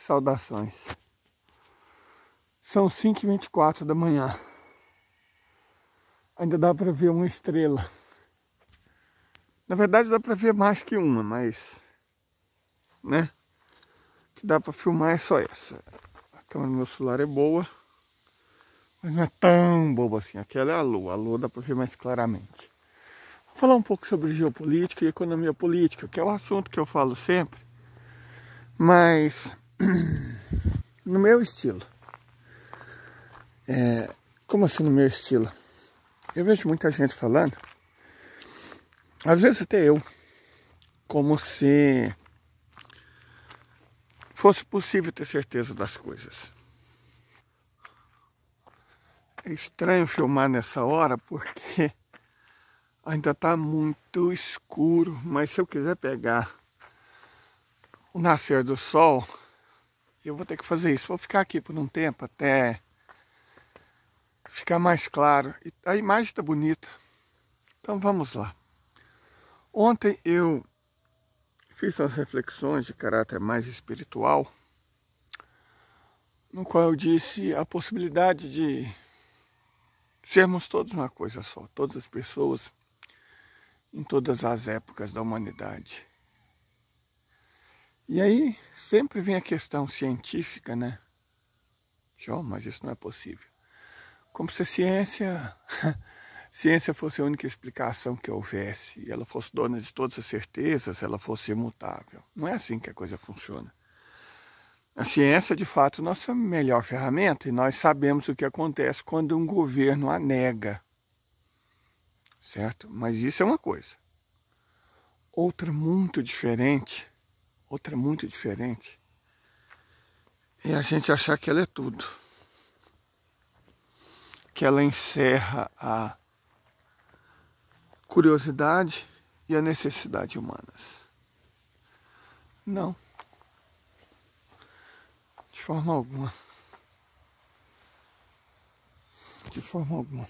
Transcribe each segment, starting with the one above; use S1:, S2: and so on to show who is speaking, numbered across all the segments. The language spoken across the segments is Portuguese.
S1: Saudações. São 5h24 da manhã. Ainda dá para ver uma estrela. Na verdade dá para ver mais que uma, mas... né? O que dá para filmar é só essa. A câmera do meu celular é boa, mas não é tão boa assim. Aquela é a Lua. A Lua dá para ver mais claramente. Vou falar um pouco sobre geopolítica e economia política, que é o assunto que eu falo sempre. Mas... no meu estilo. Como assim no meu estilo? Eu vejo muita gente falando, às vezes até eu, como se fosse possível ter certeza das coisas. É estranho filmar nessa hora porque ainda está muito escuro, mas se eu quiser pegar o nascer do sol, eu vou ter que fazer isso. Vou ficar aqui por um tempo até ficar mais claro. E a imagem está bonita. Então vamos lá. Ontem eu fiz umas reflexões de caráter mais espiritual, no qual eu disse a possibilidade de sermos todos uma coisa só, todas as pessoas em todas as épocas da humanidade. E aí sempre vem a questão científica, né? Jó, mas isso não é possível. Como se a ciência fosse a única explicação que houvesse, e ela fosse dona de todas as certezas, ela fosse imutável. Não é assim que a coisa funciona. A ciência é de fato nossa melhor ferramenta, e nós sabemos o que acontece quando um governo a nega. Certo? Mas isso é uma coisa. Outra muito diferente é a gente achar que ela é tudo. Que ela encerra a curiosidade e a necessidade humanas. Não. De forma alguma. De forma alguma.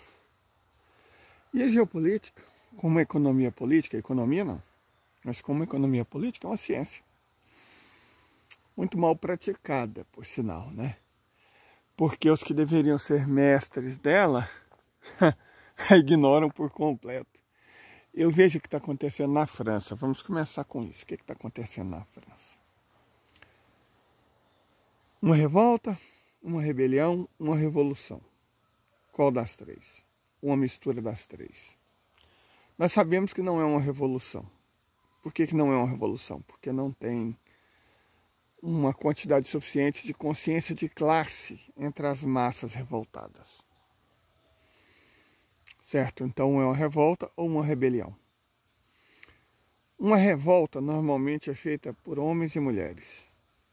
S1: E a geopolítica, como a economia política, economia não, mas como a economia política é uma ciência. Muito mal praticada, por sinal, né? Porque os que deveriam ser mestres dela a ignoram por completo. Eu vejo o que está acontecendo na França. Vamos começar com isso. O que está acontecendo na França? Uma revolta, uma rebelião, uma revolução. Qual das três? Uma mistura das três. Nós sabemos que não é uma revolução. Por que não é uma revolução? Porque não tem uma quantidade suficiente de consciência de classe entre as massas revoltadas. Certo? Então é uma revolta ou uma rebelião. Uma revolta normalmente é feita por homens e mulheres.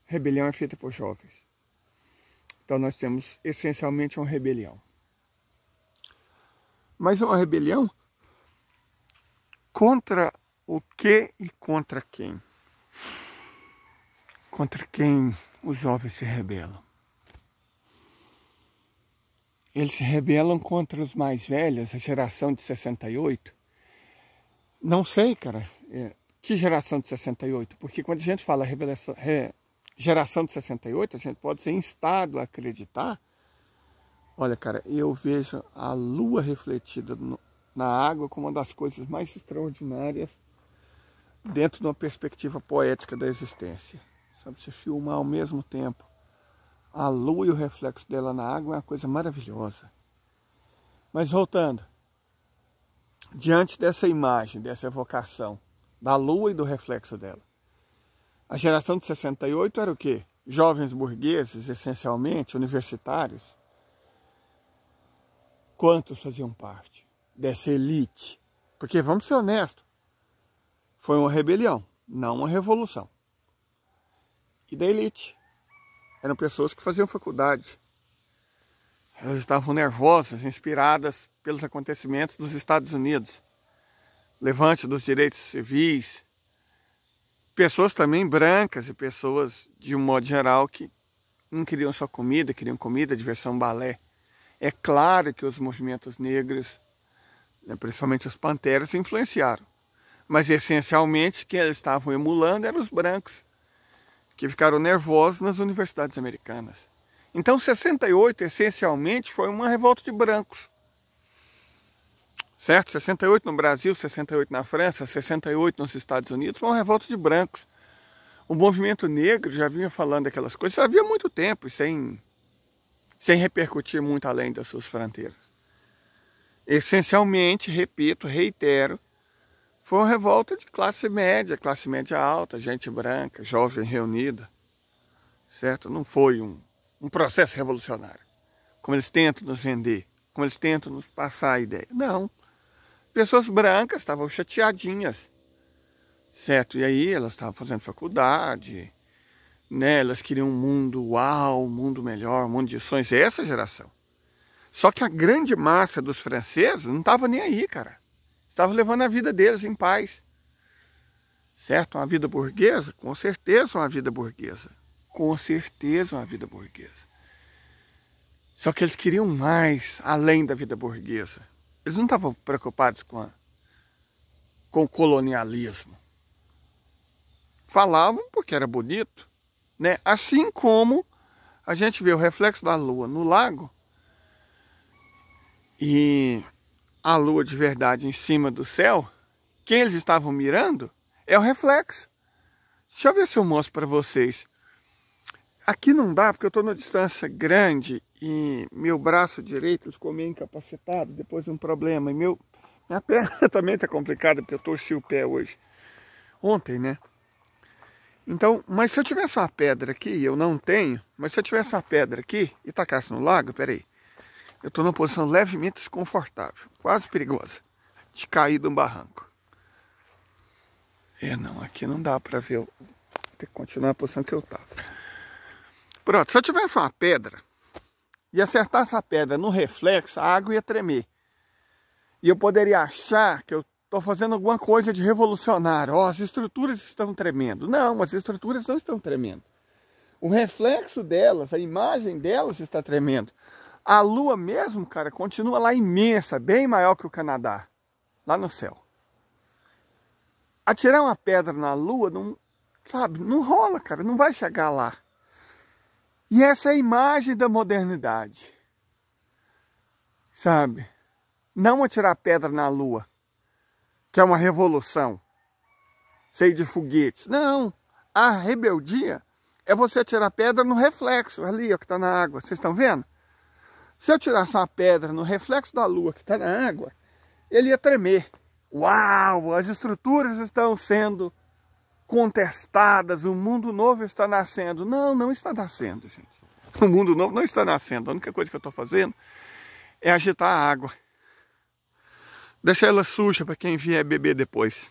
S1: Rebelião é feita por jovens. Então nós temos essencialmente uma rebelião. Mas uma rebelião contra o que e contra quem? Contra quem os jovens se rebelam? Eles se rebelam contra os mais velhos, a geração de 68. Não sei, cara, que geração de 68? Porque quando a gente fala geração de 68, a gente pode ser instado a acreditar. Olha, cara, eu vejo a lua refletida na água como uma das coisas mais extraordinárias dentro de uma perspectiva poética da existência. Sabe, você filmar ao mesmo tempo a lua e o reflexo dela na água é uma coisa maravilhosa. Mas voltando, diante dessa imagem, dessa evocação da lua e do reflexo dela, a geração de 68 era o quê? Jovens burgueses, essencialmente, universitários. Quantos faziam parte dessa elite? Porque, vamos ser honestos, foi uma rebelião, não uma revolução. E da elite? Eram pessoas que faziam faculdade. Elas estavam nervosas, inspiradas pelos acontecimentos dos Estados Unidos. Levante dos direitos civis. Pessoas também brancas e pessoas, de um modo geral, que não queriam só comida, queriam comida, diversão, balé. É claro que os movimentos negros, principalmente os panteras, influenciaram. Mas, essencialmente, quem eles estavam emulando eram os brancos, que ficaram nervosos nas universidades americanas. Então, 68, essencialmente, foi uma revolta de brancos. Certo? 68 no Brasil, 68 na França, 68 nos Estados Unidos, foi uma revolta de brancos. O movimento negro já vinha falando aquelas coisas havia muito tempo, sem repercutir muito além das suas fronteiras. Essencialmente, repito, reitero, foi uma revolta de classe média alta, gente branca, jovem reunida, certo? Não foi um processo revolucionário, como eles tentam nos vender, como eles tentam nos passar a ideia. Não, pessoas brancas estavam chateadinhas, certo? E aí elas estavam fazendo faculdade, né? Elas queriam um mundo uau, um mundo melhor, um mundo de sonhos, essa geração. Só que a grande massa dos franceses não estava nem aí, cara. Estavam levando a vida deles em paz. Certo? Uma vida burguesa? Com certeza uma vida burguesa. Com certeza uma vida burguesa. Só que eles queriam mais além da vida burguesa. Eles não estavam preocupados com o colonialismo. Falavam porque era bonito, né? Assim como a gente vê o reflexo da lua no lago, e a lua de verdade em cima do céu, quem eles estavam mirando é o reflexo. Deixa eu ver se eu mostro para vocês. Aqui não dá porque eu estou numa distância grande e meu braço direito ficou meio incapacitado depois de um problema. E minha perna também está complicada porque eu torci o pé hoje. Ontem, né? Então, mas se eu tivesse uma pedra aqui, eu não tenho, mas se eu tivesse uma pedra aqui e tacasse no lago, peraí. Eu estou numa posição levemente desconfortável, quase perigosa, de cair de um barranco. Não, aqui não dá para ver, vou ter que continuar na posição que eu estava. Pronto, se eu tivesse uma pedra e acertasse a pedra no reflexo, a água ia tremer. E eu poderia achar que eu estou fazendo alguma coisa de revolucionário. As estruturas estão tremendo. Não, as estruturas não estão tremendo. O reflexo delas, a imagem delas está tremendo. A lua mesmo, cara, continua lá imensa, bem maior que o Canadá, lá no céu. Atirar uma pedra na lua, não, sabe, não rola, cara, não vai chegar lá. E essa é a imagem da modernidade, sabe? Não atirar pedra na lua, que é uma revolução, cheio de foguetes. Não, a rebeldia é você atirar pedra no reflexo, ali ó, que está na água, vocês estão vendo? Se eu tirasse uma pedra no reflexo da lua que está na água, ele ia tremer. Uau, as estruturas estão sendo contestadas, o mundo novo está nascendo. Não, não está nascendo, gente. O mundo novo não está nascendo. A única coisa que eu estou fazendo é agitar a água. Deixar ela suja para quem vier beber depois.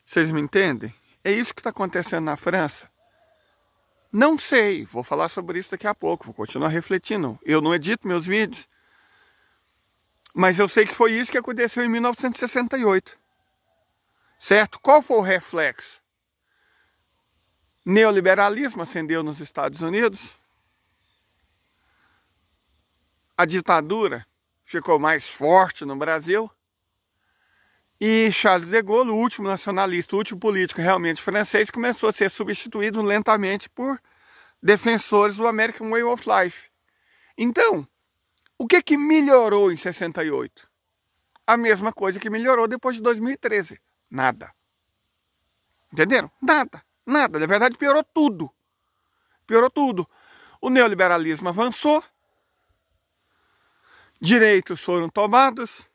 S1: Vocês me entendem? É isso que está acontecendo na França. Não sei, vou falar sobre isso daqui a pouco, vou continuar refletindo. Eu não edito meus vídeos, mas eu sei que foi isso que aconteceu em 1968. Certo? Qual foi o reflexo? Neoliberalismo ascendeu nos Estados Unidos. A ditadura ficou mais forte no Brasil. E Charles de Gaulle, o último nacionalista, o último político realmente francês, começou a ser substituído lentamente por defensores do American Way of Life. Então, o que melhorou em 68? A mesma coisa que melhorou depois de 2013. Nada. Entenderam? Nada. Nada. Na verdade, piorou tudo. Piorou tudo. O neoliberalismo avançou. Direitos foram tomados.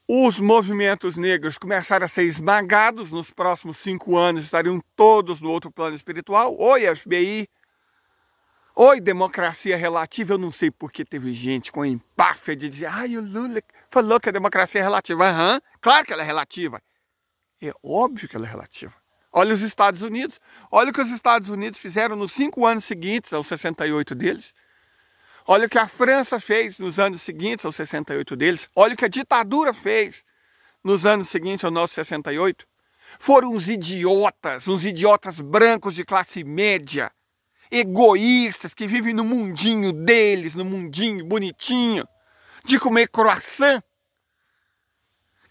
S1: Os movimentos negros começaram a ser esmagados. Nos próximos 5 anos estariam todos no outro plano espiritual. Oi, FBI. Oi, democracia relativa. Eu não sei porque teve gente com empáfia de dizer: o Lula falou que a democracia é relativa. Aham, claro que ela é relativa. É óbvio que ela é relativa. Olha os Estados Unidos. Olha o que os Estados Unidos fizeram nos 5 anos seguintes aos 68 deles. Olha o que a França fez nos anos seguintes aos 68 deles. Olha o que a ditadura fez nos anos seguintes ao nosso 68. Foram uns idiotas brancos de classe média, egoístas, que vivem no mundinho deles, no mundinho bonitinho, de comer croissant,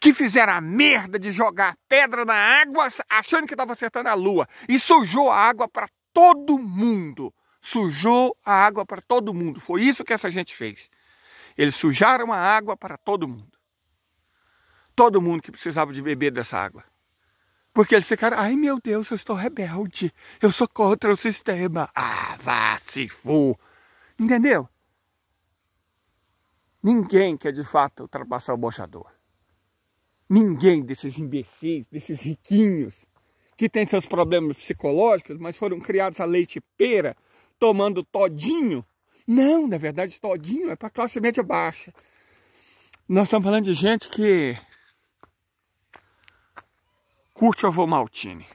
S1: que fizeram a merda de jogar pedra na água achando que estava acertando a lua e sujou a água para todo mundo. Sujou a água para todo mundo. Foi isso que essa gente fez. Eles sujaram a água para todo mundo. Todo mundo que precisava de beber dessa água. Porque eles ficaram, ai meu Deus, eu estou rebelde. Eu sou contra o sistema. Ah, vá se for. Entendeu? Ninguém quer de fato ultrapassar o boxador. Ninguém desses imbecis, desses riquinhos, que tem seus problemas psicológicos, mas foram criados a leite e pera, tomando todinho. Não, na verdade, todinho é para classe média baixa. Nós estamos falando de gente que curte ovo maltine.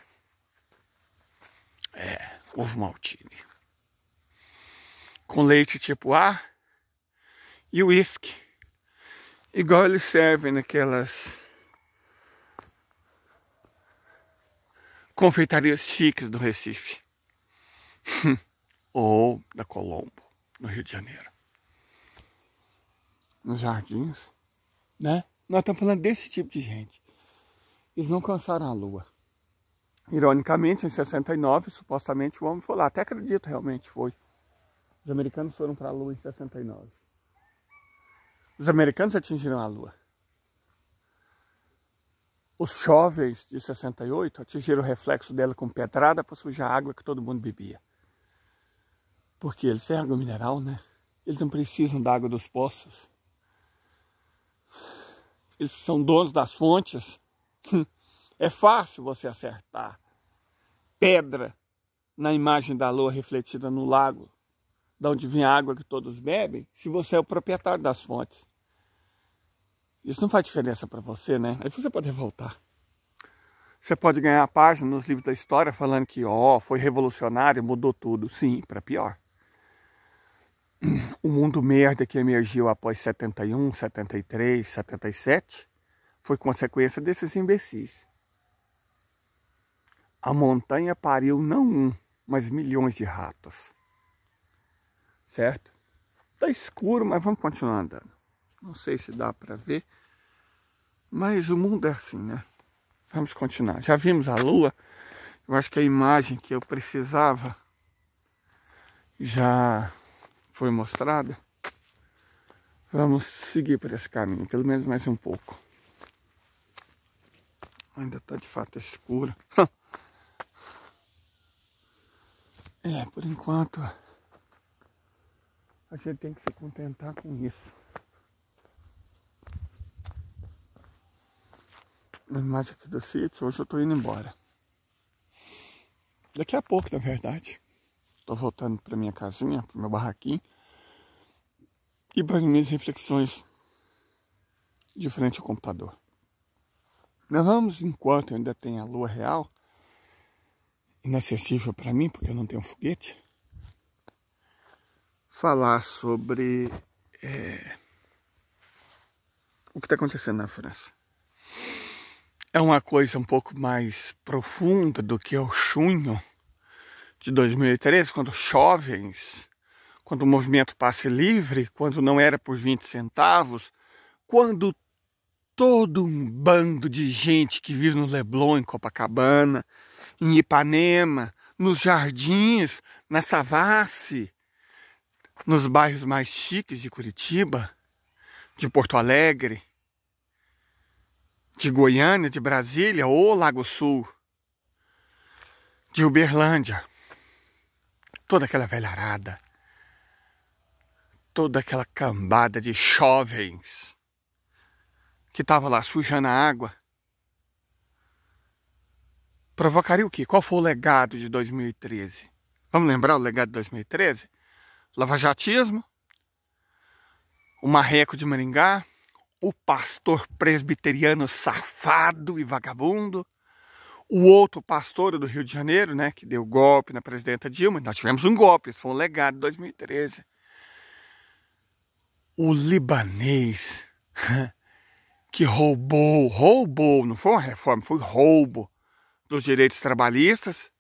S1: Ovo maltine. Com leite tipo A e uísque. Igual eles servem naquelas confeitarias chiques do Recife. Ou da Colombo, no Rio de Janeiro. Nos jardins, né? Nós estamos falando desse tipo de gente. Eles não alcançaram a lua. Ironicamente, em 69, supostamente o homem foi lá. Até acredito, realmente foi. Os americanos foram para a lua em 69. Os americanos atingiram a lua. Os jovens de 68 atingiram o reflexo dela com pedrada para sujar a água que todo mundo bebia. Porque eles têm água mineral, né? Eles não precisam da água dos poços. Eles são donos das fontes. É fácil você acertar pedra na imagem da lua refletida no lago, de onde vem a água que todos bebem, se você é o proprietário das fontes. Isso não faz diferença para você, né? Aí você pode voltar. Você pode ganhar a página nos livros da história falando que, foi revolucionário, mudou tudo. Sim, para pior. O mundo merda que emergiu após 71, 73, 77 foi consequência desses imbecis. A montanha pariu não um, mas milhões de ratos. Certo? Tá escuro, mas vamos continuar andando. Não sei se dá para ver, mas o mundo é assim, né? Vamos continuar. Já vimos a lua. Eu acho que a imagem que eu precisava já foi mostrada. Vamos seguir por esse caminho, pelo menos mais um pouco. Ainda está de fato escuro. Por enquanto a gente tem que se contentar com isso. A imagem aqui do sítio, hoje eu estou indo embora. Daqui a pouco, na verdade. Estou voltando para minha casinha, para o meu barraquinho. E para as minhas reflexões de frente ao computador. Nós vamos, enquanto eu ainda tenho a lua real, inacessível para mim, porque eu não tenho foguete, falar sobre o que está acontecendo na França. É uma coisa um pouco mais profunda do que o junho de 2013, quando jovens, quando o movimento Passe Livre, quando não era por 20 centavos, quando todo um bando de gente que vive no Leblon, em Copacabana, em Ipanema, nos jardins, na Savassi, nos bairros mais chiques de Curitiba, de Porto Alegre, de Goiânia, de Brasília ou Lago Sul, de Uberlândia, toda aquela velharada, toda aquela cambada de jovens que estava lá sujando a água, provocaria o quê? Qual foi o legado de 2013? Vamos lembrar o legado de 2013? Lavajatismo, o marreco de Maringá, o pastor presbiteriano safado e vagabundo, o outro pastor do Rio de Janeiro, né, que deu golpe na presidenta Dilma. Nós tivemos um golpe, esse foi um legado de 2013. O libanês que roubou, não foi uma reforma, foi roubo dos direitos trabalhistas.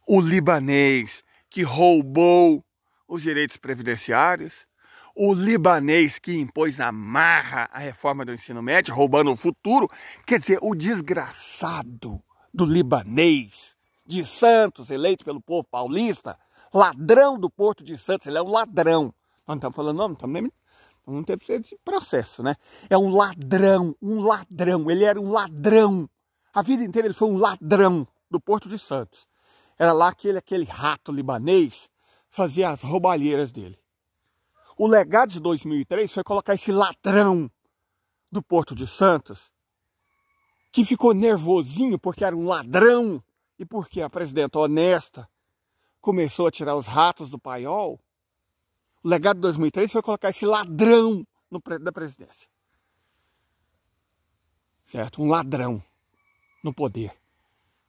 S1: O libanês que roubou os direitos previdenciários. o libanês que impôs a marra a reforma do ensino médio, roubando o futuro, quer dizer, o desgraçado do libanês de Santos, eleito pelo povo paulista, ladrão do Porto de Santos, ele é um ladrão. Nós não estamos falando nome, não tem esse processo, né? É um ladrão, ele era um ladrão. A vida inteira ele foi um ladrão do Porto de Santos. Era lá que aquele rato libanês fazia as roubalheiras dele. O legado de 2003 foi colocar esse ladrão do Porto de Santos, que ficou nervosinho porque era um ladrão e porque a presidenta honesta começou a tirar os ratos do paiol. O legado de 2003 foi colocar esse ladrão da presidência. Certo? Um ladrão no poder.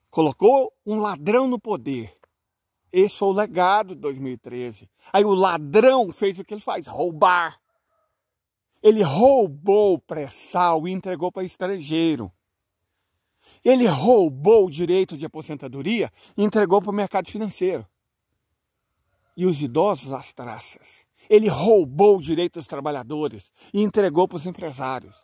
S1: Colocou um ladrão no poder. Esse foi o legado de 2013. Aí o ladrão fez o que ele faz, roubar. Ele roubou o pré-sal e entregou para estrangeiro. Ele roubou o direito de aposentadoria e entregou para o mercado financeiro. E os idosos às traças. Ele roubou o direito dos trabalhadores e entregou para os empresários.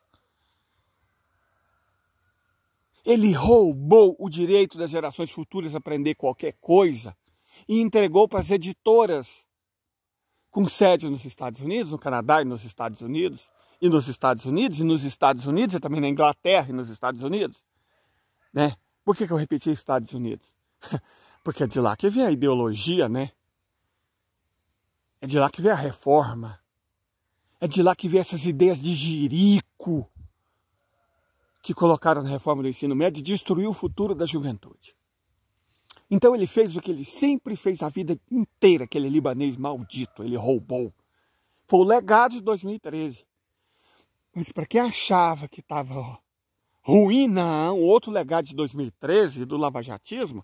S1: Ele roubou o direito das gerações futuras a aprender qualquer coisa e entregou para as editoras com sede nos Estados Unidos, no Canadá e nos Estados Unidos, e nos Estados Unidos, e também na Inglaterra e nos Estados Unidos. Né? Por que eu repeti Estados Unidos? Porque é de lá que vem a ideologia, né? É de lá que vem a reforma. É de lá que vem essas ideias de jirico que colocaram na reforma do ensino médio e destruiu o futuro da juventude. Então ele fez o que ele sempre fez a vida inteira, aquele libanês maldito, ele roubou. Foi o legado de 2013. Mas para quem achava que estava ruim, não, o outro legado de 2013, do lavajatismo,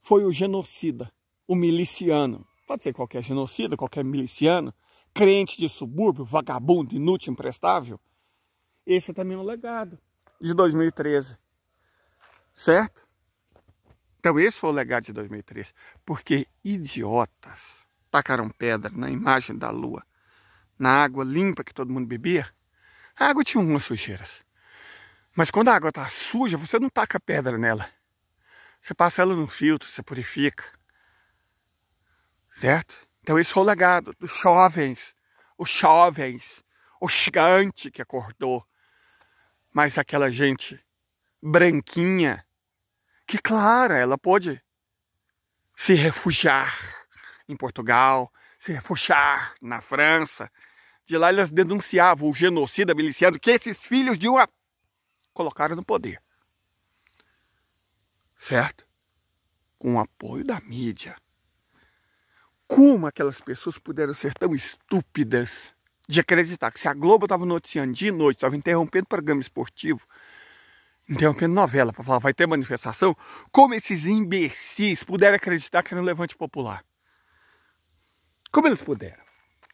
S1: foi o genocida, o miliciano. Pode ser qualquer genocida, qualquer miliciano, crente de subúrbio, vagabundo, inútil, imprestável. Esse também é um legado de 2013, certo? Então esse foi o legado de 2013, porque idiotas tacaram pedra na imagem da lua, na água limpa que todo mundo bebia. A água tinha algumas sujeiras, mas quando a água está suja, você não taca pedra nela. Você passa ela no filtro, você purifica, certo? Então esse foi o legado dos jovens, o gigante que acordou. Mas aquela gente branquinha, que claro, ela pôde se refugiar em Portugal, se refugiar na França. De lá elas denunciavam o genocida miliciano que esses filhos de uma colocaram no poder. Certo? Com o apoio da mídia. Como aquelas pessoas puderam ser tão estúpidas de acreditar que se a Globo estava noticiando de noite, estava interrompendo programa esportivo, interrompendo novela para falar vai ter manifestação, como esses imbecis puderam acreditar que era um levante popular? Como eles puderam?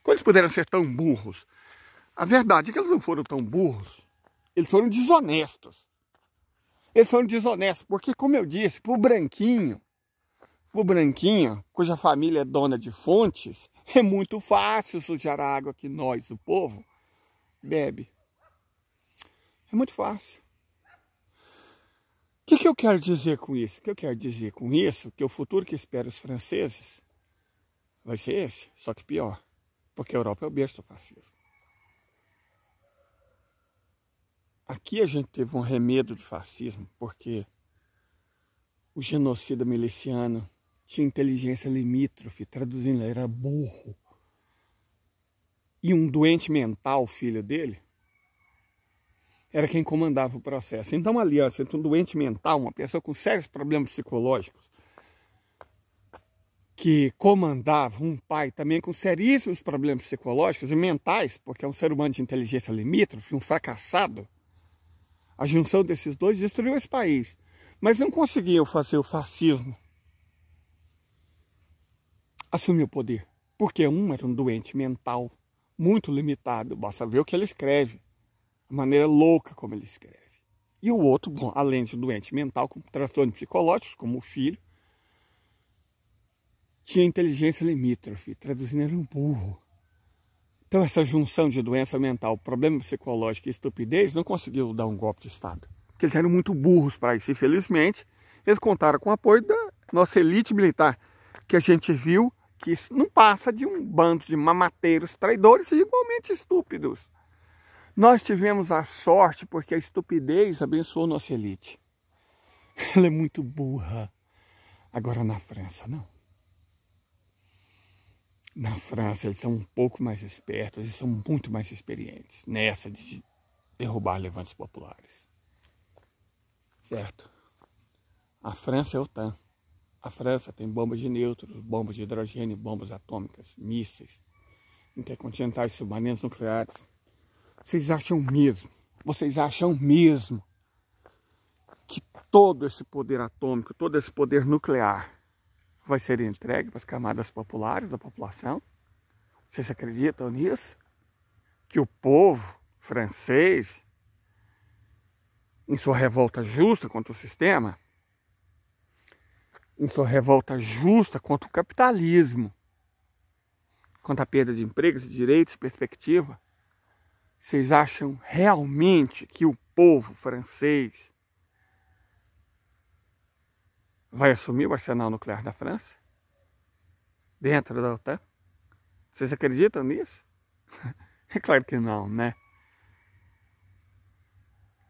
S1: Como eles puderam ser tão burros? A verdade é que eles não foram tão burros, eles foram desonestos. Eles foram desonestos porque, como eu disse, pro branquinho, cuja família é dona de fontes, é muito fácil sujar a água que nós, o povo, bebe. É muito fácil. O que eu quero dizer com isso? O que eu quero dizer com isso? Que o futuro que espera os franceses vai ser esse, só que pior. Porque a Europa é o berço do fascismo. Aqui a gente teve um remedo de fascismo, porque o genocida miliciano tinha inteligência limítrofe, traduzindo, ele era burro. E um doente mental, filho dele, era quem comandava o processo. Então, uma aliança entre um doente mental, uma pessoa com sérios problemas psicológicos, que comandava um pai também com seríssimos problemas psicológicos e mentais, porque é um ser humano de inteligência limítrofe, um fracassado, a junção desses dois destruiu esse país. Mas não conseguiu fazer o fascismo assumir o poder, porque um era um doente mental muito limitado, basta ver o que ele escreve, a maneira louca como ele escreve. E o outro, bom, além de doente mental, com transtornos psicológicos, como o filho, tinha inteligência limítrofe, traduzindo, era um burro. Então essa junção de doença mental, problema psicológico e estupidez não conseguiu dar um golpe de Estado. Porque eles eram muito burros para isso. Infelizmente, eles contaram com o apoio da nossa elite militar, que a gente viu que não passa de um bando de mamateiros, traidores e igualmente estúpidos. Nós tivemos a sorte porque a estupidez abençoou nossa elite. Ela é muito burra. Agora na França, não. Na França eles são um pouco mais espertos, eles são muito mais experientes nessa de derrubar levantes populares. Certo? A França é a OTAN. A França tem bombas de nêutrons, bombas de hidrogênio, bombas atômicas, mísseis, intercontinentais, submarinos nucleares. Vocês acham mesmo que todo esse poder atômico, todo esse poder nuclear vai ser entregue para as camadas populares da população? Vocês acreditam nisso? Que o povo francês, em sua revolta justa contra o sistema, em sua revolta justa contra o capitalismo, contra a perda de empregos, de direitos, perspectiva, vocês acham realmente que o povo francês vai assumir o arsenal nuclear da França? Dentro da OTAN? Vocês acreditam nisso? É claro que não, né?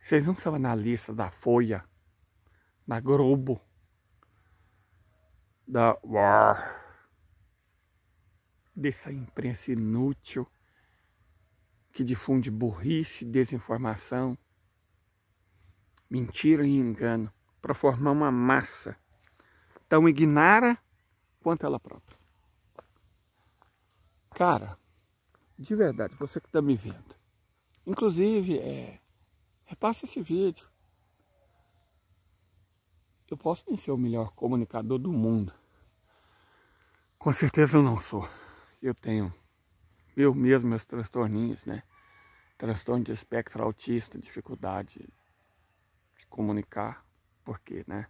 S1: Vocês não são analistas da Folha, da Globo, da War, dessa imprensa inútil que difunde burrice, desinformação, mentira e engano para formar uma massa tão ignara quanto ela própria. Cara, de verdade, você que está me vendo, inclusive, repassa esse vídeo. Eu posso nem ser o melhor comunicador do mundo. Com certeza eu não sou. Eu tenho meus transtorninhos, né? Transtorno de espectro autista, dificuldade de comunicar, porque, né?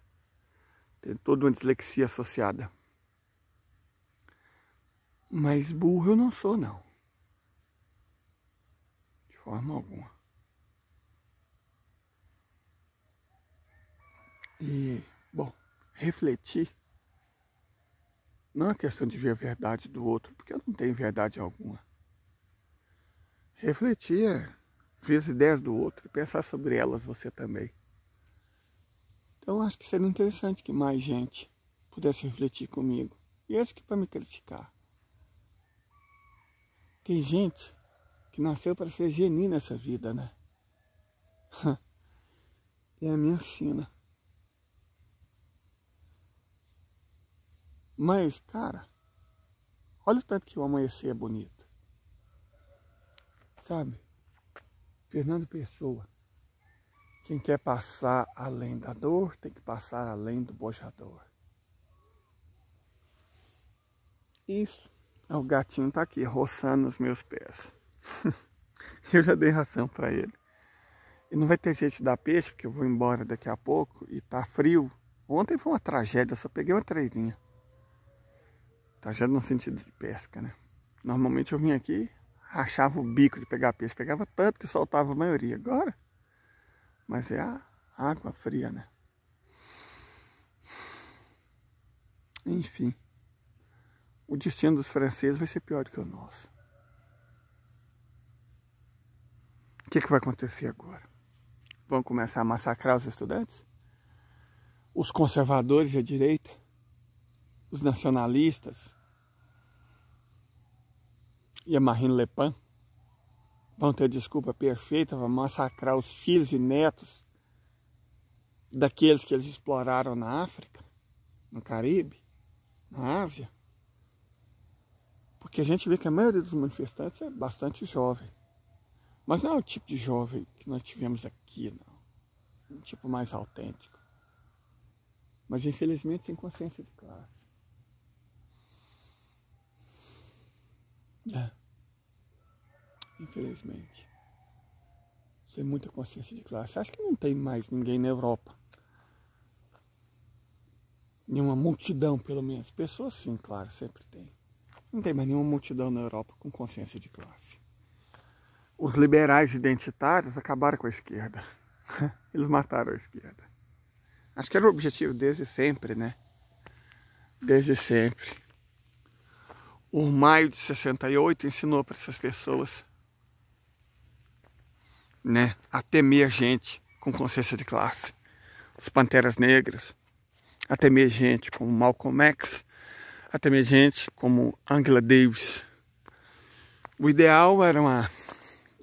S1: Tem toda uma dislexia associada. Mas burro eu não sou, não. De forma alguma. E, bom, refletir não é questão de ver a verdade do outro, porque eu não tenho verdade alguma. Refletir é ver as ideias do outro e pensar sobre elas você também. Então acho que seria interessante que mais gente pudesse refletir comigo. E esse que para me criticar. Tem gente que nasceu para ser geni nessa vida, né? E a minha sina. Mas, cara, olha o tanto que o amanhecer é bonito. Sabe? Fernando Pessoa. Quem quer passar além da dor, tem que passar além do bojador. Isso. O gatinho tá aqui, roçando os meus pés. Eu já dei ração para ele. E não vai ter jeito de dar peixe, porque eu vou embora daqui a pouco e tá frio. Ontem foi uma tragédia, só peguei uma treirinha. Tragédia no sentido de pesca, né? Normalmente eu vinha aqui, rachava o bico de pegar peixe. Pegava tanto que soltava a maioria. Agora, mas é a água fria, né? Enfim, o destino dos franceses vai ser pior do que o nosso. O que vai acontecer agora? Vão começar a massacrar os estudantes? Os conservadores de direita? Os nacionalistas e a Marine Le Pen vão ter desculpa perfeita para massacrar os filhos e netos daqueles que eles exploraram na África, no Caribe, na Ásia? Porque a gente vê que a maioria dos manifestantes é bastante jovem. Mas não é o tipo de jovem que nós tivemos aqui, não. Um tipo mais autêntico. Mas infelizmente sem consciência de classe. Infelizmente. Sem muita consciência de classe. Acho que não tem mais ninguém na Europa. Nenhuma multidão, pelo menos. Pessoas sim, claro, sempre tem. Não tem mais nenhuma multidão na Europa com consciência de classe. os liberais identitários acabaram com a esquerda. Eles mataram a esquerda. Acho que era o objetivo desde sempre, né? Desde sempre. O maio de 68 ensinou para essas pessoas, né, a temer gente com consciência de classe. Os Panteras Negras, a temer gente como Malcolm X, a temer gente como Angela Davis. O ideal era uma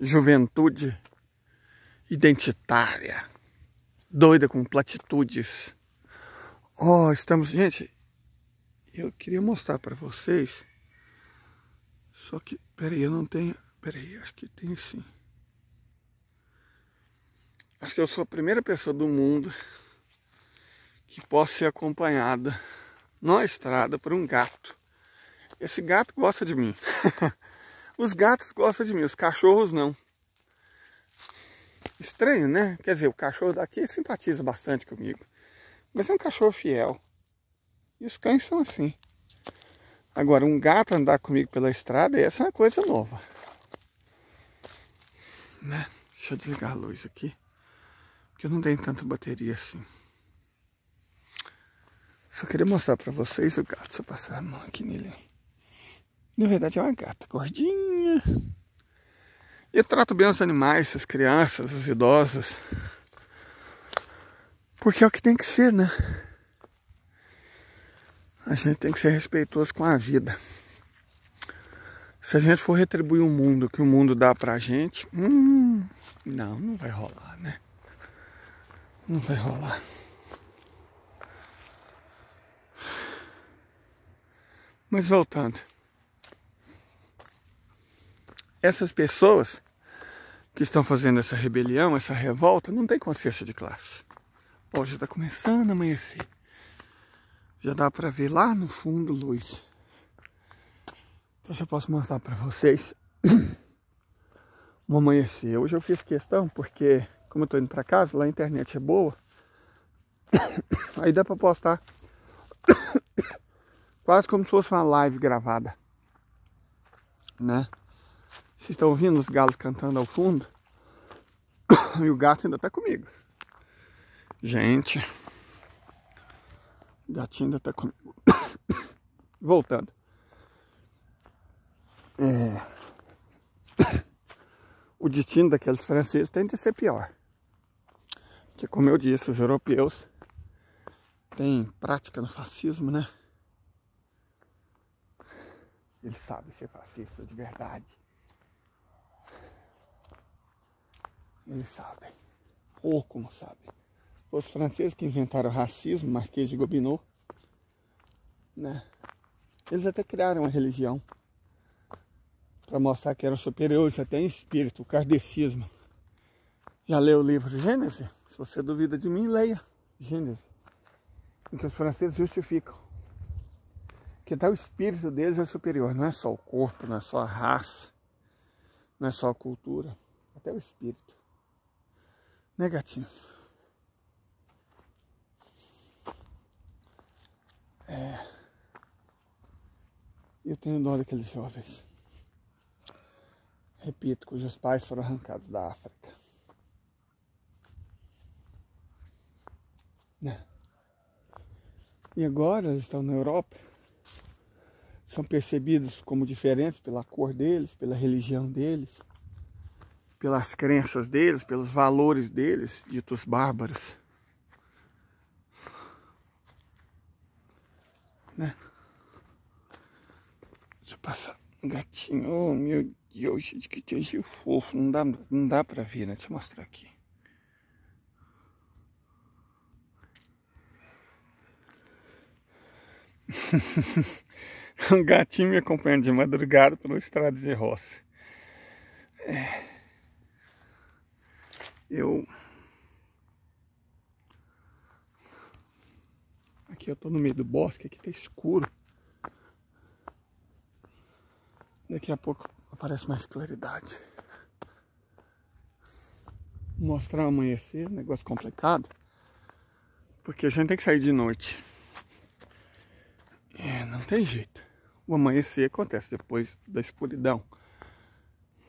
S1: juventude identitária, doida com platitudes. Oh, estamos... Gente, eu queria mostrar para vocês, só que... Peraí, eu não tenho... Peraí, acho que tem sim. Acho que eu sou a primeira pessoa do mundo que possa ser acompanhada na estrada por um gato. Esse gato gosta de mim. Os gatos gostam de mim, os cachorros não. Estranho, né? Quer dizer, o cachorro daqui simpatiza bastante comigo. Mas é um cachorro fiel. E os cães são assim. Agora, um gato andar comigo pela estrada, essa é uma coisa nova. Né? Deixa eu desligar a luz aqui. Porque eu não tenho tanta bateria assim. Só queria mostrar pra vocês o gato. Deixa eu passar a mão aqui nele. Na verdade é uma gata gordinha. Eu trato bem os animais, as crianças, os idosos. Porque é o que tem que ser, né? A gente tem que ser respeitoso com a vida. Se a gente for retribuir o mundo que o mundo dá pra gente, não vai rolar, né? Não vai rolar. Mas voltando. Essas pessoas que estão fazendo essa rebelião, essa revolta, não tem consciência de classe. Hoje está começando a amanhecer. Já dá para ver lá no fundo luz. Então já posso mostrar para vocês o amanhecer. Hoje eu fiz questão porque, como eu estou indo para casa, lá a internet é boa. Aí dá para postar quase como se fosse uma live gravada, né? Vocês estão ouvindo os galos cantando ao fundo? E o gato ainda tá comigo. Gente, o gatinho ainda tá comigo. Voltando. O destino daqueles franceses tem de ser pior. Porque, como eu disse, os europeus têm prática no fascismo, né? Eles sabem ser fascistas de verdade. Eles sabem. Ou como sabem. Os franceses que inventaram o racismo, Marquês de Gobineau, né? Eles até criaram uma religião para mostrar que eram superiores até em espírito, o kardecismo. Já leu o livro Gênesis? Se você duvida de mim, leia Gênesis. Em que os franceses justificam que até o espírito deles é superior. Não é só o corpo, não é só a raça, não é só a cultura, até o espírito. Né, gatinho? Eu tenho dó daqueles jovens. Repito, cujos pais foram arrancados da África. Né? E agora eles estão na Europa. São percebidos como diferentes pela cor deles, pela religião deles, pelas crenças deles, pelos valores deles, ditos bárbaros. Né? Deixa eu passar um gatinho. Oh, meu Deus, que esteja fofo. Não dá pra ver, né? Deixa eu mostrar aqui. Um gatinho me acompanhando de madrugada pelo estrado de roça. Aqui eu tô no meio do bosque, aqui tá escuro. Daqui a pouco aparece mais claridade. Vou mostrar o amanhecer, negócio complicado. Porque a gente tem que sair de noite. Não tem jeito. O amanhecer acontece depois da escuridão,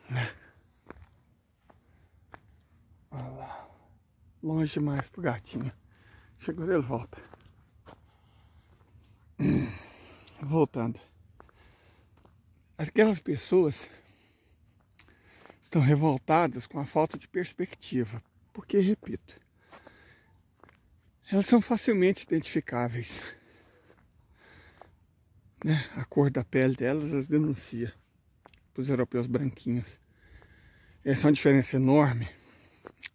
S1: né? longe demais pro gatinho. Segura, ele volta. Voltando. Aquelas pessoas estão revoltadas com a falta de perspectiva. Porque, repito, elas são facilmente identificáveis. Né? A cor da pele delas as denuncia para os europeus branquinhos. Essa é uma diferença enorme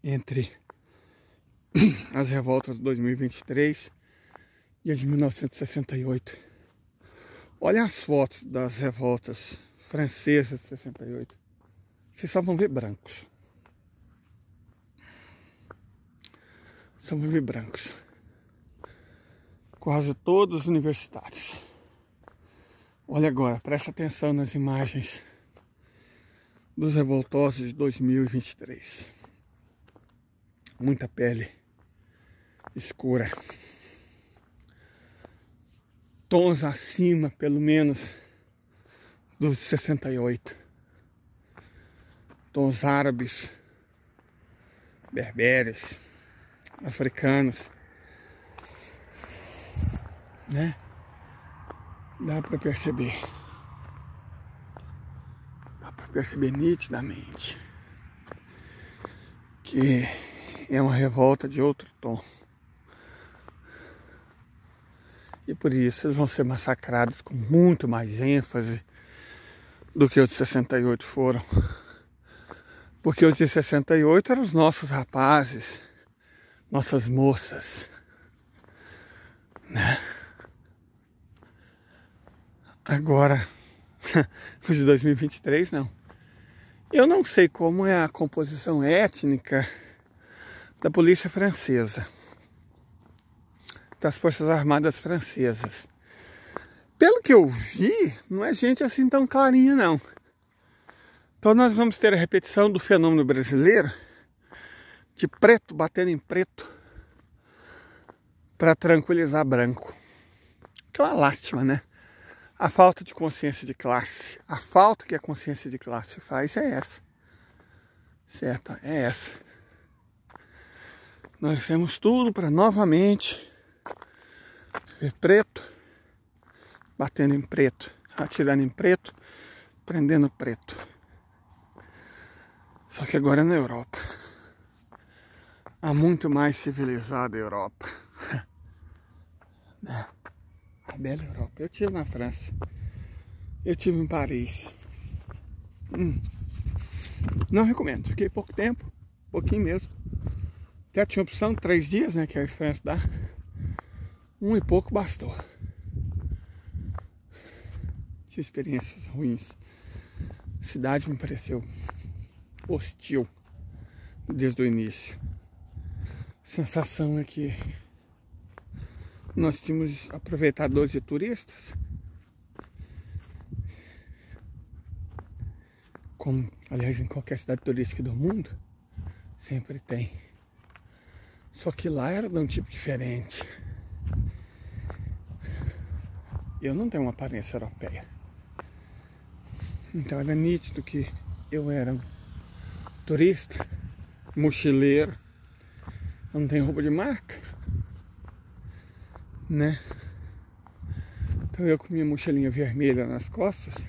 S1: entre as revoltas de 2023 e as de 1968. Olha as fotos das revoltas francesas de 68. Vocês só vão ver brancos. Só vão ver brancos. Quase todos universitários. Olha agora, presta atenção nas imagens dos revoltosos de 2023. Muita pele escura. Tons acima, pelo menos, dos 68. Tons árabes, berberes, africanos. Né? Dá para perceber. Dá para perceber nitidamente que é uma revolta de outro tom. E por isso eles vão ser massacrados com muito mais ênfase do que os de 68 foram. Porque os de 68 eram os nossos rapazes, nossas moças, né? Agora, os de 2023 não. Eu não sei como é a composição étnica da polícia francesa, das Forças Armadas francesas. Pelo que eu vi, não é gente assim tão clarinha não. Então nós vamos ter a repetição do fenômeno brasileiro de preto batendo em preto para tranquilizar branco. Que é uma lástima, né? A falta de consciência de classe, a falta que a consciência de classe faz é essa. Certo? É essa. Nós temos tudo para novamente ver preto, batendo em preto, atirando em preto, prendendo preto. Só que agora é na Europa. A muito mais civilizada Europa. Né? A bela Europa. Eu estive na França. Eu estive em Paris. Não recomendo. Fiquei pouco tempo. Pouquinho mesmo. Até tinha opção de 3 dias, né? Que a França dá. 1 e pouco bastou. Tive experiências ruins. A cidade me pareceu hostil desde o início. A sensação é que nós tínhamos aproveitadores de turistas, como aliás em qualquer cidade turística do mundo sempre tem. Só que lá era de um tipo diferente. Eu não tenho uma aparência europeia, então era nítido que eu era um turista, mochileiro. Eu não tenho roupa de marca, né? Então eu com minha mochilinha vermelha nas costas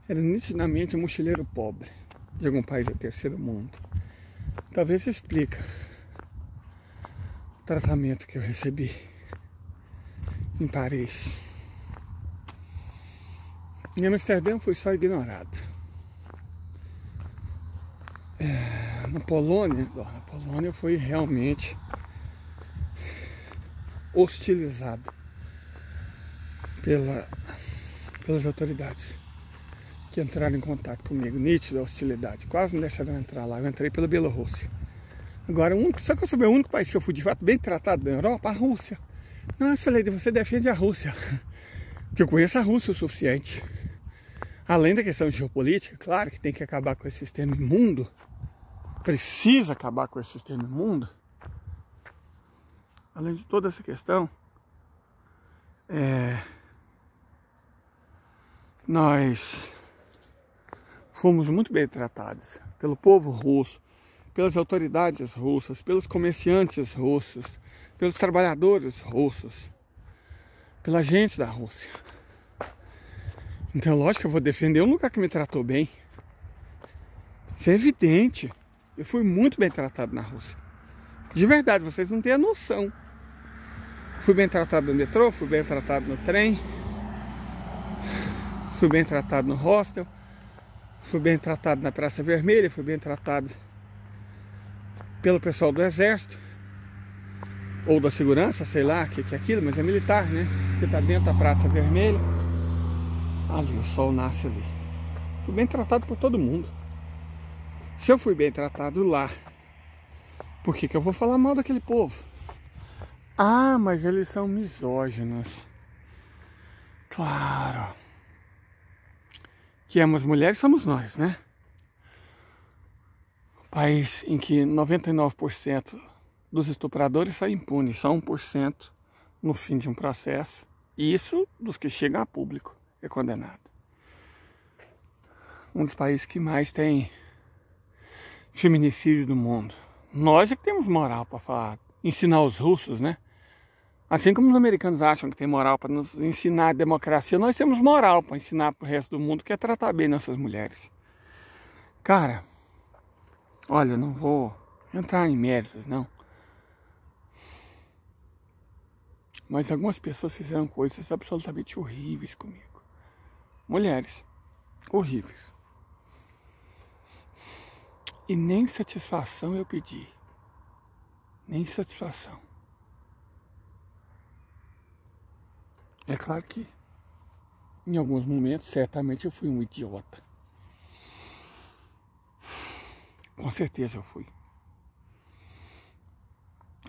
S1: era nitidamente um mochileiro pobre de algum país do terceiro mundo. Talvez isso explique o tratamento que eu recebi em Paris. Em Amsterdã fui só ignorado. Na Polônia eu fui realmente hostilizado pelas autoridades que entraram em contato comigo. Nítida hostilidade. Quase não deixaram eu entrar lá. Eu entrei pela Bielorrússia. Agora, só que eu soube o único país que eu fui de fato bem tratado da Europa, a Rússia. Nossa, Leide, você defende a Rússia. Porque eu conheço a Rússia o suficiente. Além da questão geopolítica, claro que tem que acabar com esse sistema imundo. Precisa acabar com esse sistema imundo. Além de toda essa questão, nós fomos muito bem tratados pelo povo russo, pelas autoridades russas, pelos comerciantes russos, pelos trabalhadores russos, pela gente da Rússia. Então, lógico que eu vou defender um lugar que me tratou bem. Isso é evidente. Eu fui muito bem tratado na Rússia. De verdade, vocês não têm a noção. Fui bem tratado no metrô, fui bem tratado no trem, fui bem tratado no hostel, fui bem tratado na Praça Vermelha, fui bem tratado pelo pessoal do exército, ou da segurança, sei lá o que é aquilo, mas é militar, né? Que tá dentro da Praça Vermelha. Ali, o sol nasce ali. Fui bem tratado por todo mundo. Se eu fui bem tratado lá, por que eu vou falar mal daquele povo? Ah, mas eles são misóginos. Claro. Que as mulheres somos nós, né? País em que 99% dos estupradores são impunes, só 1% no fim de um processo. Isso dos que chegam a público é condenado. Um dos países que mais tem feminicídio do mundo. Nós é que temos moral para falar, ensinar os russos, né? Assim como os americanos acham que tem moral para nos ensinar a democracia, nós temos moral para ensinar para o resto do mundo que é tratar bem nossas mulheres. Cara, olha, eu não vou entrar em méritos, não. Mas algumas pessoas fizeram coisas absolutamente horríveis comigo. Mulheres, horríveis. E nem satisfação eu pedi. Nem satisfação. É claro que em alguns momentos, certamente eu fui um idiota. Com certeza eu fui.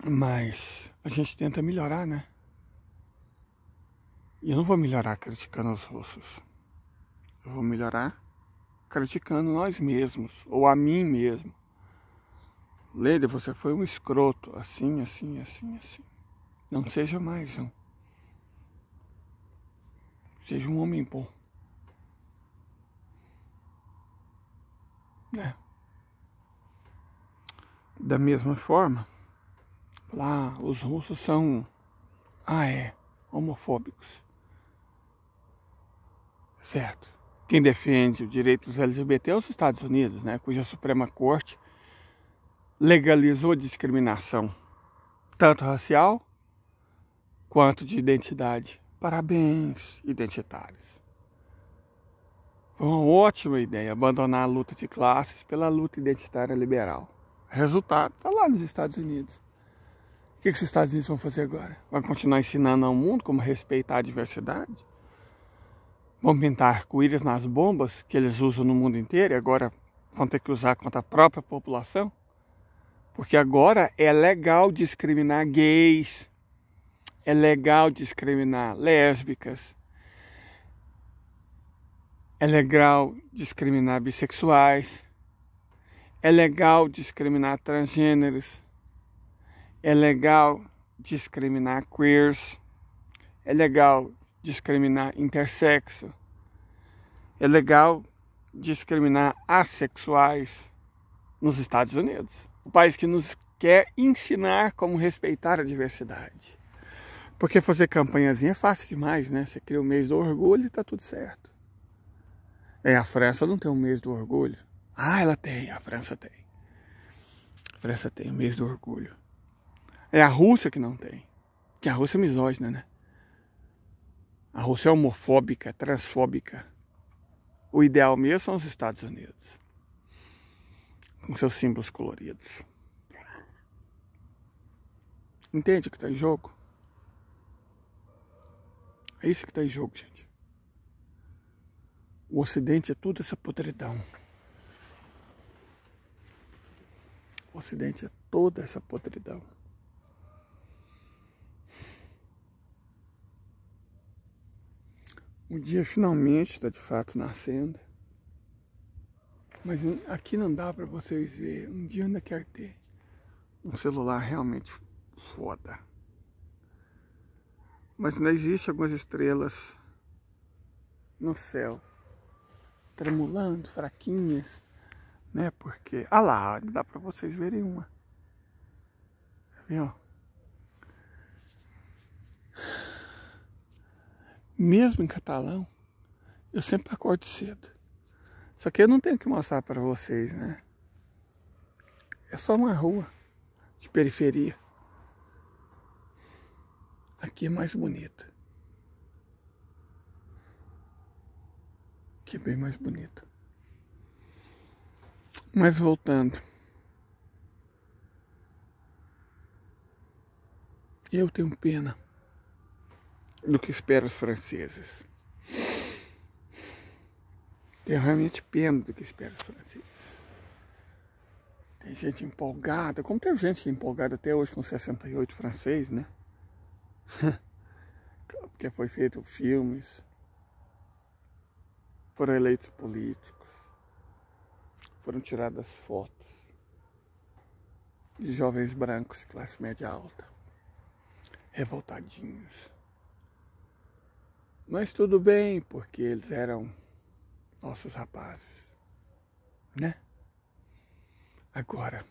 S1: Mas a gente tenta melhorar, né? E eu não vou melhorar criticando os russos. Eu vou melhorar criticando nós mesmos, ou a mim mesmo. Lady, você foi um escroto, assim, assim, assim, assim. Não seja mais um. Seja um homem bom. Né? Da mesma forma, lá os russos são, homofóbicos. Certo. Quem defende o direito dos LGBT é os Estados Unidos, né? Cuja Suprema Corte legalizou a discriminação, tanto racial quanto de identidade. Parabéns, identitários. Foi uma ótima ideia abandonar a luta de classes pela luta identitária liberal. Resultado está lá nos Estados Unidos. O que os Estados Unidos vão fazer agora? Vão continuar ensinando ao mundo como respeitar a diversidade? Vão pintar arco-íris nas bombas que eles usam no mundo inteiro e agora vão ter que usar contra a própria população? Porque agora é legal discriminar gays, é legal discriminar lésbicas, é legal discriminar bissexuais, é legal discriminar transgêneros, é legal discriminar queers, é legal discriminar intersexo, é legal discriminar assexuais nos Estados Unidos. O país que nos quer ensinar como respeitar a diversidade. Porque fazer campanhazinha é fácil demais, né? Você cria o mês do orgulho e tá tudo certo. A França não tem um mês do orgulho. Ela tem, a França tem. A França tem o mês do orgulho. É a Rússia que não tem. Porque a Rússia é misógina, né? A Rússia é homofóbica, transfóbica. O ideal mesmo são os Estados Unidos. Com seus símbolos coloridos. Entende o que está em jogo? É isso que está em jogo, gente. O Ocidente é tudo essa podridão. O Ocidente é toda essa podridão. O dia finalmente está de fato nascendo. Mas aqui não dá para vocês verem. Um dia eu ainda quero ter um celular realmente foda. Mas ainda existem algumas estrelas no céu, tremulando, fraquinhas, né? Porque, ah lá, dá para vocês verem uma. Viu? Mesmo em catalão, eu sempre acordo cedo. Só que eu não tenho que mostrar para vocês, né? É só uma rua de periferia. Aqui é mais bonita. Aqui é bem mais bonita. Mas voltando. Eu tenho pena do que espera os franceses. Tenho realmente pena do que espera os franceses. Tem gente empolgada, como teve gente que é empolgada até hoje com 68 francês, né? Porque foi feito filmes, foram eleitos políticos, foram tiradas fotos de jovens brancos de classe média alta, revoltadinhos. Mas tudo bem, porque eles eram nossos rapazes, né? Agora,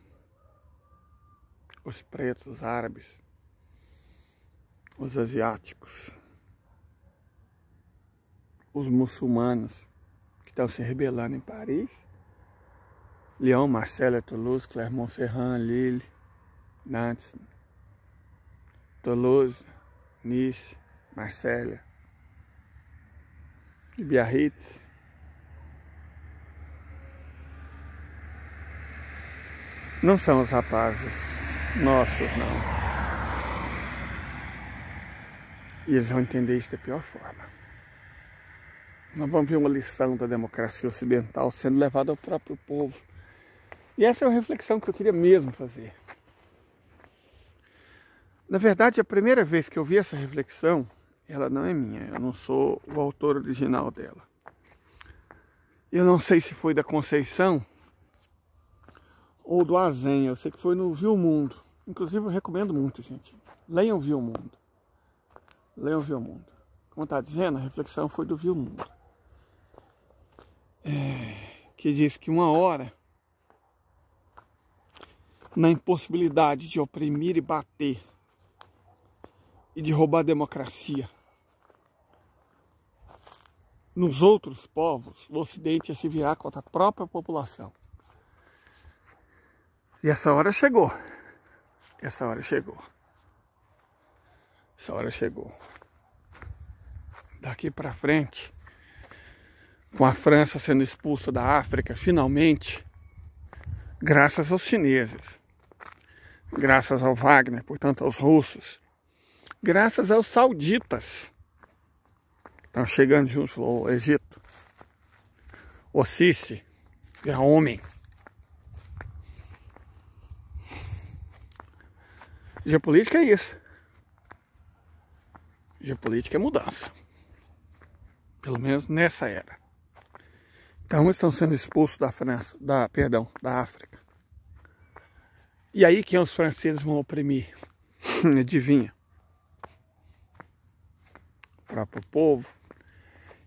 S1: os pretos, os árabes, os asiáticos, os muçulmanos que estão se rebelando em Paris, Lyon, Marseille, Toulouse, Clermont-Ferrand, Lille, Nantes, Toulouse, Nice, Marseille, Biarritz, não são os rapazes nossos, não. E eles vão entender isso da pior forma. Nós vamos ver uma lição da democracia ocidental sendo levada ao próprio povo. E essa é uma reflexão que eu queria mesmo fazer. Na verdade, a primeira vez que eu vi essa reflexão, ela não é minha, eu não sou o autor original dela. Eu não sei se foi da Conceição ou do Azen, eu sei que foi no Viu o Mundo. Inclusive eu recomendo muito, gente. Leiam Viu o Mundo. Leiam Viu o Mundo. Como está dizendo, a reflexão foi do Viu o Mundo. Que diz que uma hora, na impossibilidade de oprimir e bater, e de roubar a democracia nos outros povos, o Ocidente ia se virar contra a própria população. E essa hora chegou. Essa hora chegou. Essa hora chegou. Daqui para frente, com a França sendo expulsa da África, finalmente, graças aos chineses, graças ao Wagner, portanto aos russos, graças aos sauditas, estão chegando junto ao Egito, o Sisi, que é homem. Geopolítica é isso. Geopolítica é mudança. Pelo menos nessa era. Então estão sendo expulsos da França, da África. E aí quem os franceses vão oprimir? Adivinha? O próprio povo.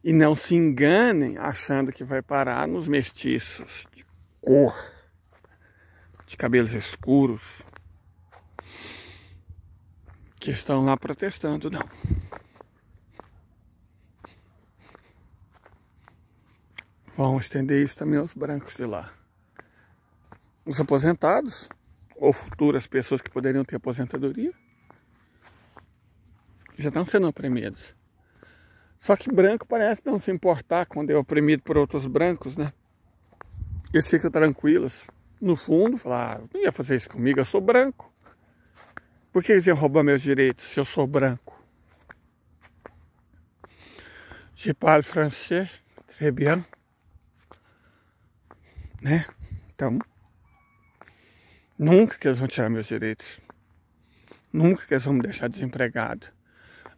S1: E não se enganem achando que vai parar nos mestiços de cor, de cabelos escuros, que estão lá protestando, não. Vão estender isso também aos brancos de lá. Os aposentados, ou futuras pessoas que poderiam ter aposentadoria, já estão sendo oprimidos. Só que branco parece não se importar quando é oprimido por outros brancos, né? Eles ficam tranquilos. No fundo, falam, não ia fazer isso comigo, eu sou branco. Por que eles iam roubar meus direitos se eu sou branco? Je parle français, très bien. Né? Então, nunca que eles vão tirar meus direitos. Nunca que eles vão me deixar desempregado.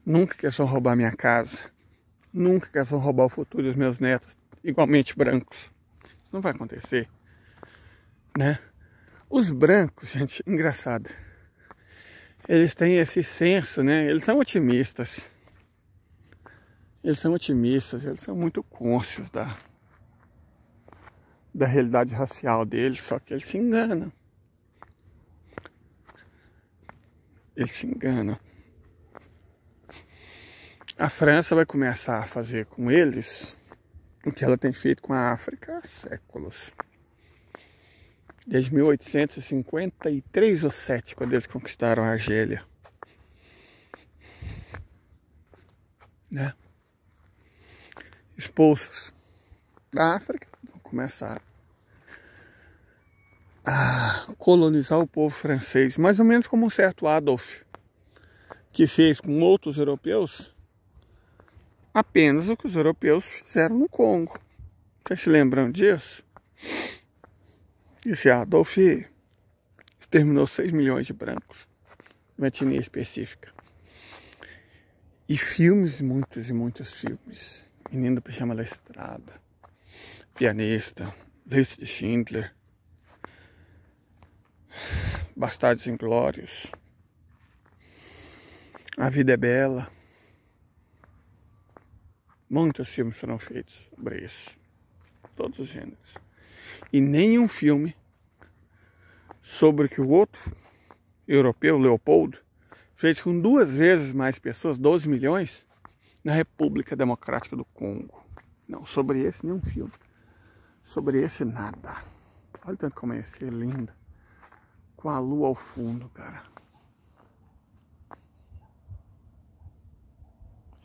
S1: Nunca que eles vão roubar minha casa. Nunca que eles vão roubar o futuro dos meus netos, igualmente brancos. Isso não vai acontecer, né? Os brancos, gente, engraçado. Eles têm esse senso, né? Eles são otimistas. Eles são otimistas, eles são muito cônscios da realidade racial deles, só que eles se enganam. Eles se enganam. A França vai começar a fazer com eles o que ela tem feito com a África há séculos. Desde 1853 ou 7, quando eles conquistaram a Argélia. Né? Expulsos da África, vão começar a colonizar o povo francês, mais ou menos como um certo Adolf, que fez com outros europeus apenas o que os europeus fizeram no Congo. Vocês se lembram disso? Esse Adolf exterminou 6 milhões de brancos, uma etnia específica. E filmes, muitos e muitos filmes. Menino do Pijama Listrada, Pianista, Lista de Schindler, Bastardos Inglórios, A Vida é Bela. Muitos filmes foram feitos sobre isso, todos os gêneros. E nenhum filme sobre o que o outro europeu, Leopoldo, fez com 2 vezes mais pessoas, 12 milhões, na República Democrática do Congo. Não, sobre esse nenhum filme. Sobre esse nada. Olha o tanto como é esse, é lindo. Com a lua ao fundo, cara.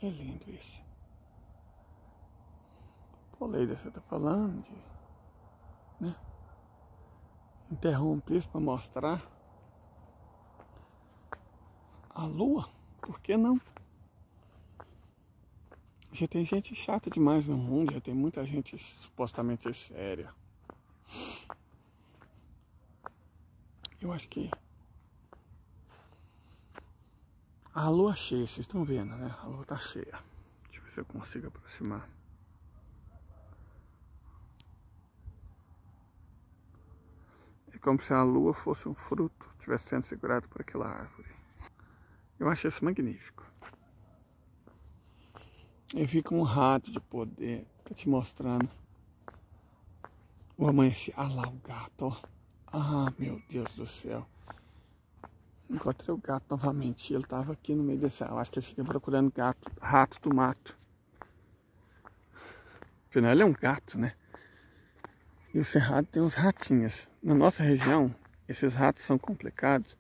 S1: É lindo isso. Pô, Leida, você tá falando de... né? Interromper isso para mostrar a lua? Por que não? Já tem gente chata demais no mundo, já tem muita gente supostamente séria. Eu acho que a lua cheia, vocês estão vendo, né? A lua tá cheia. Deixa eu ver se eu consigo aproximar. É como se a lua fosse um fruto, estivesse sendo segurado por aquela árvore. Eu acho isso magnífico. Eu fico honrado de poder estar te mostrando o amanhecer. Ah lá o gato, ó. Ah, meu Deus do céu. Encontrei o gato novamente. Ele estava aqui no meio desse... Eu acho que ele fica procurando gato, rato do mato. Afinal, ele é um gato, né? E o cerrado tem uns ratinhos. Na nossa região, esses ratos são complicados,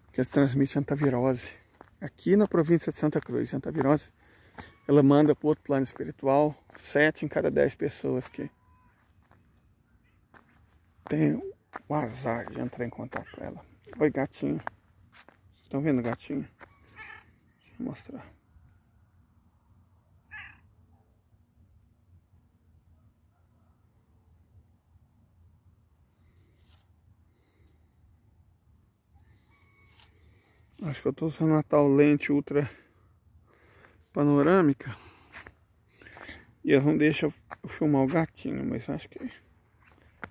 S1: porque eles transmitem antavirose. Aqui na província de Santa Cruz, antavirose, ela manda para o outro plano espiritual 7 em cada 10 pessoas que tem o azar de entrar em contato com ela. Oi, gatinho. Estão vendo o gatinho? Deixa eu mostrar. Acho que eu estou usando uma tal lente ultra panorâmica e eles não deixam eu filmar o gatinho, mas acho que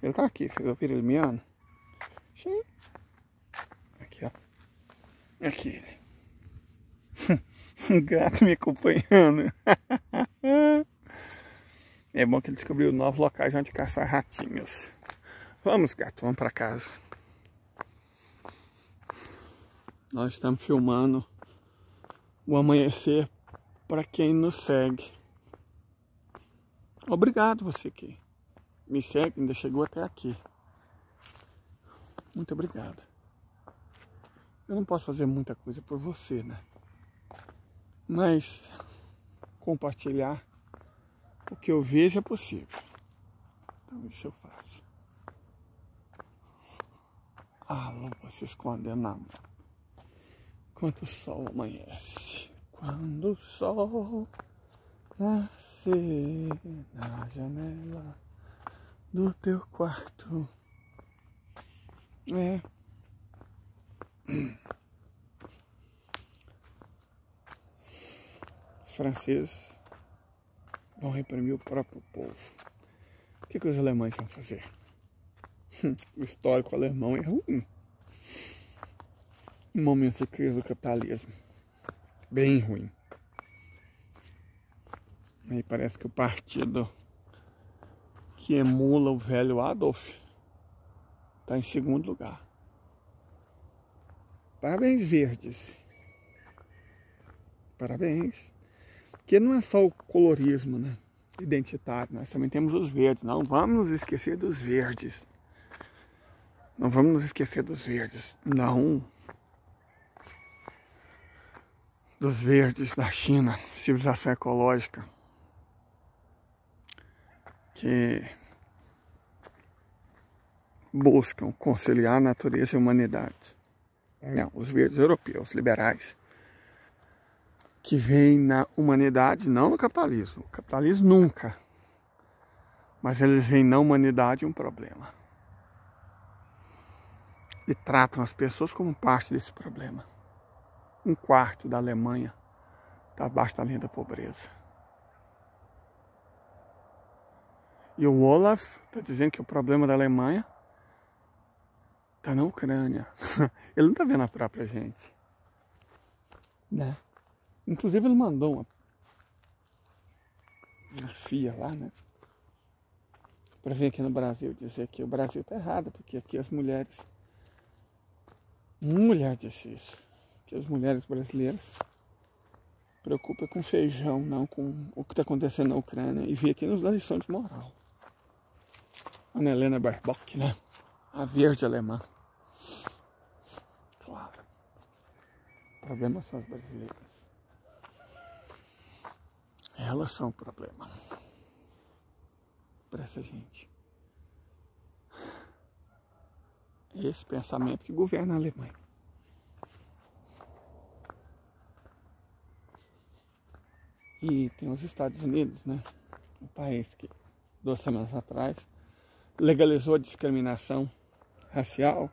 S1: ele tá aqui. Vocês ouviram ele miando? Aqui, ó. Aqui ele. Um gato me acompanhando. É bom que ele descobriu novos locais onde caçar ratinhos. Vamos, gato, vamos para casa. Nós estamos filmando o amanhecer para quem nos segue. Obrigado você que me segue, ainda chegou até aqui. Muito obrigado. Eu não posso fazer muita coisa por você, né? Mas compartilhar o que eu vejo é possível. Então isso eu faço. A lua se escondendo na mão. Enquanto o sol amanhece. Quando o sol nascer na janela do teu quarto. É. Os franceses vão reprimir o próprio povo. O que os alemães vão fazer? O histórico alemão é ruim. Em momentos de crise do capitalismo. Bem ruim. Aí parece que o partido que emula o velho Adolf, está em segundo lugar. Parabéns, verdes. Parabéns. Porque não é só o colorismo, né, identitário, nós também temos os verdes. Não vamos nos esquecer dos verdes. Não vamos nos esquecer dos verdes. Não. Dos verdes da China, civilização ecológica, que buscam conciliar a natureza e a humanidade. Não, os verdes europeus, liberais, que veem na humanidade, não no capitalismo. O capitalismo nunca. Mas eles veem na humanidade um problema. E tratam as pessoas como parte desse problema. 1/4 da Alemanha está abaixo da linha da pobreza. E o Olaf está dizendo que o problema da Alemanha está na Ucrânia. Ele não está vendo a própria gente, né? Inclusive ele mandou uma FIA lá, né? Para vir aqui no Brasil dizer que o Brasil está errado, porque aqui as mulheres... Uma mulher disse isso, que as mulheres brasileiras se preocupam com feijão, não com o que está acontecendo na Ucrânia, e vi aqui nos dá lição de moral. Ana Helena Baerbock, né? A verde alemã. Claro. O problema são as brasileiras. Elas são o problema para essa gente. Esse pensamento que governa a Alemanha. E tem os Estados Unidos, né? Um país que 2 semanas atrás legalizou a discriminação racial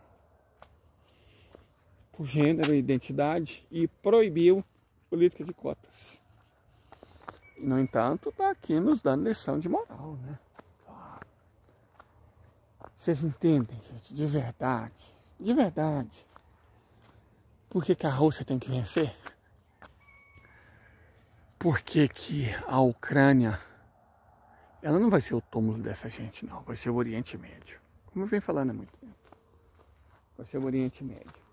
S1: por gênero e identidade e proibiu política de cotas. E, no entanto, está aqui nos dando lição de moral, né? Claro. Vocês entendem, gente, de verdade, por que a Rússia tem que vencer? Por que a Ucrânia, ela não vai ser o túmulo dessa gente, não. Vai ser o Oriente Médio. Como eu venho falando há muito tempo. Vai ser o Oriente Médio.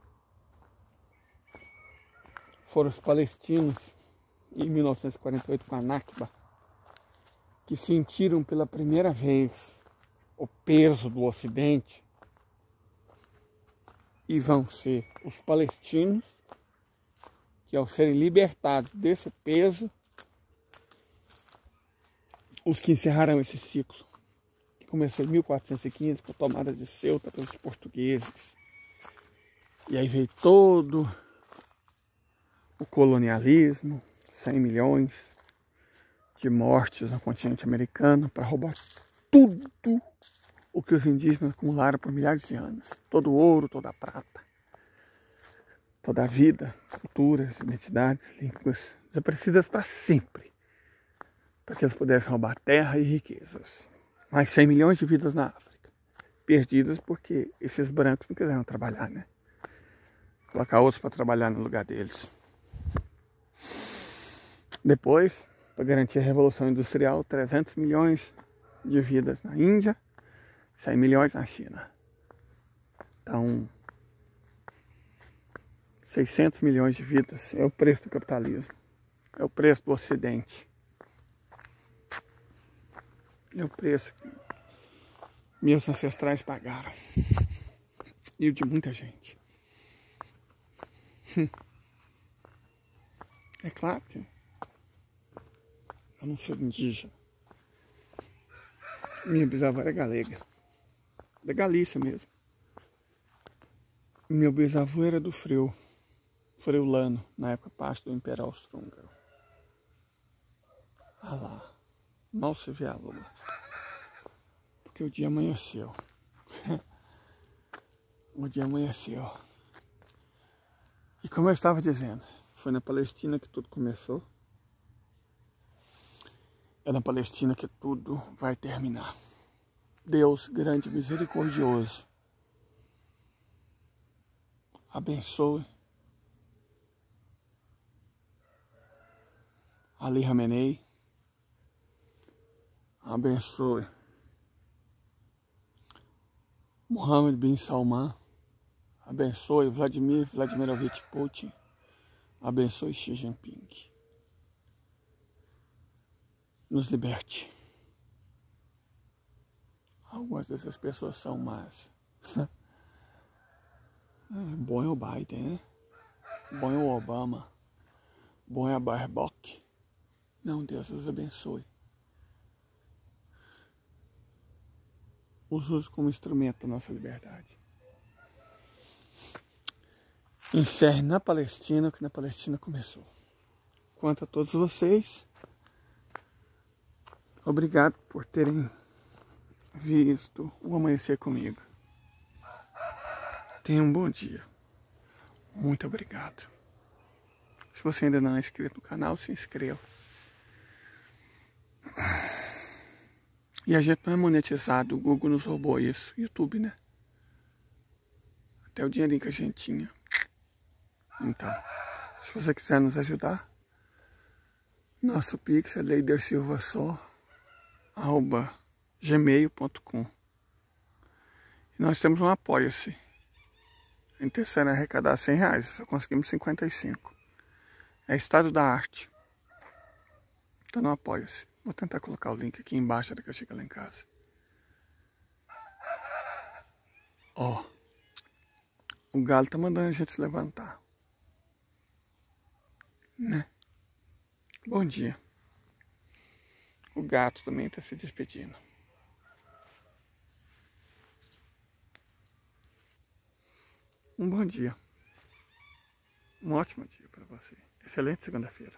S1: Foram os palestinos, em 1948, com a Nakba, que sentiram pela primeira vez o peso do Ocidente, e vão ser os palestinos que, ao serem libertados desse peso, os que encerrarão esse ciclo, que começou em 1415 com a tomada de Ceuta pelos portugueses. E aí veio todo o colonialismo, 100 milhões de mortes no continente americano para roubar tudo o que os indígenas acumularam por milhares de anos. Todo o ouro, toda a prata, toda a vida, culturas, identidades, línguas desaparecidas para sempre, para que eles pudessem roubar terra e riquezas. Mais 100 milhões de vidas na África, perdidas porque esses brancos não quiseram trabalhar, né? Colocar outros para trabalhar no lugar deles. Depois, para garantir a Revolução Industrial, 300 milhões de vidas na Índia, 100 milhões na China. Então, 600 milhões de vidas é o preço do capitalismo. É o preço do Ocidente. É o preço que meus ancestrais pagaram. E o de muita gente. É claro que eu não sou indígena. Minha bisavó era galega. Da Galícia mesmo. Meu bisavô era do Friulano, na época parte do Império Austro-Húngaro. Ah lá, mal se vê a lua. Porque o dia amanheceu. O dia amanheceu. E como eu estava dizendo, foi na Palestina que tudo começou. É na Palestina que tudo vai terminar. Deus, grande e misericordioso, abençoe Ali Khamenei, abençoe Mohammed bin Salman, abençoe Vladimir Vladimirovich Putin, abençoe Xi Jinping. Nos liberte. Algumas dessas pessoas são más. Bom é o Biden, né? Bom é o Obama. Bom é a Baerbock. Não, Deus os abençoe. Os use como instrumento da nossa liberdade. Encerre na Palestina o que na Palestina começou. Quanto a todos vocês, obrigado por terem visto o amanhecer comigo. Tenha um bom dia. Muito obrigado. Se você ainda não é inscrito no canal, se inscreva. E a gente não é monetizado, o Google nos roubou isso, YouTube, né? Até o dinheirinho que a gente tinha. Então, se você quiser nos ajudar, nosso Pix é leidersilvasó@gmail.com. E nós temos um apoia-se. A intenção era arrecadar R$100, só conseguimos 55. É Estado da Arte. Então não apoia-se. Vou tentar colocar o link aqui embaixo até que eu chegar lá em casa. Ó, o galo tá mandando a gente se levantar. Né? Bom dia. O gato também tá se despedindo. Um bom dia. Um ótimo dia para você. Excelente segunda-feira.